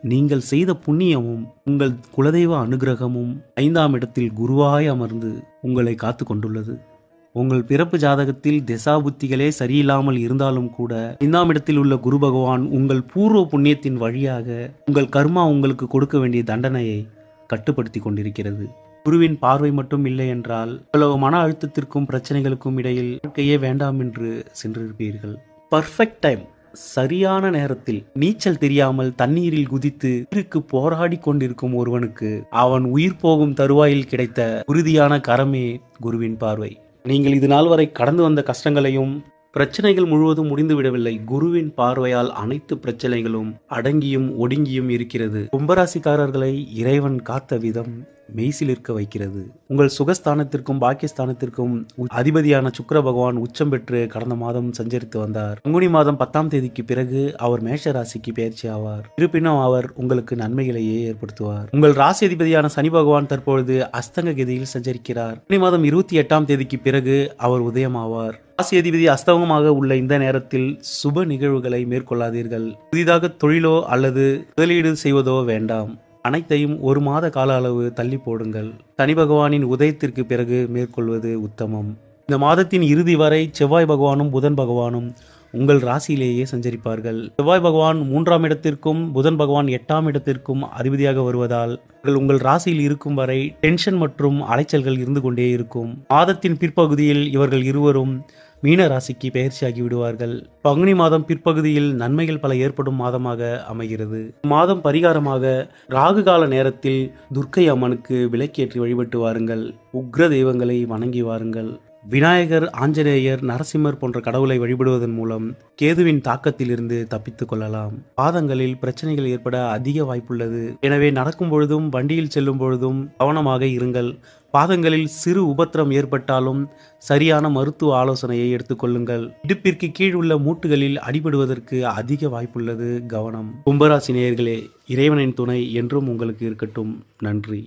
நீங்கள் செய்த புண்ணியமும் உங்கள் குலதெய்வ அனுகிரகமும் 5ஆம் இடத்தில் குருவாய் அமர்ந்து உங்களை காத்து கொண்டுள்ளது. உங்கள் பிறப்பு ஜாதகத்தில் திசாபுத்திகளே சரியில்லாமல் இருந்தாலும் கூட 5ஆம் இடத்தில் உள்ள குரு பகவான் உங்கள் பூர்வ புண்ணியத்தின் வழியாக உங்கள் கர்மா உங்களுக்கு கொடுக்க வேண்டிய தண்டனையை கட்டுப்படுத்தி கொண்டிருக்கிறது. குருவின் பார்வை மட்டும் இல்லை என்றால் இவ்வளவு மன அழுத்தத்திற்கும் பிரச்சனைகளுக்கும் இடையில் வாழ்க்கையே வேண்டாம் என்று சென்றிருப்பீர்கள். பர்ஃபெக்ட் டைம், சரியான நேரத்தில் நீச்சல் தெரியாமல் தண்ணீரில் குதித்து உயிருக்கு போராடி கொண்டிருக்கும் ஒருவனுக்கு அவன் உயிர் போகும் தருவாயில் கிடைத்த உறுதியான கரமே குருவின் பார்வை. நீங்கள் இது நாள் வரை கடந்து வந்த கஷ்டங்களையும் பிரச்சனைகள் முழுவதும் முடிந்துவிடவில்லை. குருவின் பார்வையால் அனைத்து பிரச்சனைகளும் அடங்கியும் ஒடுங்கியும் இருக்கிறது. கும்பராசிக்காரர்களை இறைவன் காத்த விதம் மெய்சிலிருக்க வைக்கிறது. உங்கள் சுகஸ்தானத்திற்கும் பாக்கியஸ்தானத்திற்கும் அதிபதியான சுக்கிர பகவான் உச்சம் பெற்று கடந்த மாதம் சஞ்சரித்து வந்தார். பங்குனி மாதம் 10ஆம் தேதிக்கு பிறகு அவர் மேஷ ராசிக்கு பயிற்சி ஆவார். இருப்பினும் அவர் உங்களுக்கு நன்மைகளையே ஏற்படுத்துவார். உங்கள் ராசி அதிபதியான சனி பகவான் தற்பொழுது அஸ்தங்க கதியில் சஞ்சரிக்கிறார். பங்குனி மாதம் 28ஆம் தேதிக்கு பிறகு அவர் உதயமாவார். ராசி அதிபதி அஸ்தங்கமாக உள்ள இந்த நேரத்தில் சுப நிகழ்வுகளை மேற்கொள்ளாதீர்கள். புதிதாக தொழிலோ அல்லது முதலீடு செய்வதோ வேண்டாம். அனைத்தையும் ஒரு மாத கால அளவு தள்ளி போடுங்கள். சனி பகவானின் உதயத்திற்கு பிறகு மேற்கொள்வது உத்தமம். இந்த மாதத்தின் இறுதி வரை செவ்வாய் பகவானும் புதன் பகவானும் உங்கள் ராசியிலேயே சஞ்சரிப்பார்கள். செவ்வாய் பகவான் 3ஆம் இடத்திற்கும் புதன் பகவான் 8ஆம் இடத்திற்கும் அதிபதியாக வருவதால் உங்கள் ராசியில் இருக்கும் வரை டென்ஷன் மற்றும் அலைச்சல்கள் இருந்து கொண்டே இருக்கும். மாதத்தின் பிற்பகுதியில் இவர்கள் இருவரும் மீன ராசிக்கு பயிற்சியாகி விடுவார்கள். பங்குனி மாதம் பிற்பகுதியில் நன்மைகள் பல ஏற்படும் மாதமாக அமைகிறது. மாதம் பரிகாரமாக ராகு கால நேரத்தில் துர்க்கை அம்மனுக்கு விளக்கேற்றி வழிபட்டு வாருங்கள். உக்ர தெய்வங்களை வணங்கி வாருங்கள். விநாயகர், ஆஞ்சநேயர், நரசிம்மர் போன்ற கடவுளை வழிபடுவதன் மூலம் கேதுவின் தாக்கத்திலிருந்து தப்பித்துக் கொள்ளலாம். பாதங்களில் பிரச்சனைகள் ஏற்பட அதிக வாய்ப்புள்ளது. எனவே நடக்கும் பொழுதும் வண்டியில் செல்லும் பொழுதும் கவனமாக இருங்கள். பாதங்களில் சிறு உபத்திரம் ஏற்பட்டாலும் சரியான மருத்துவ ஆலோசனையை எடுத்துக்கொள்ளுங்கள். இடுப்பிற்கு கீழ் உள்ள மூட்டுகளில் அடிபடுவதற்கு அதிக வாய்ப்புள்ளது. கவனம். கும்பராசி நேயர்களே, இறைவனின் துணை என்றும் உங்களுக்கு இருக்கட்டும். நன்றி.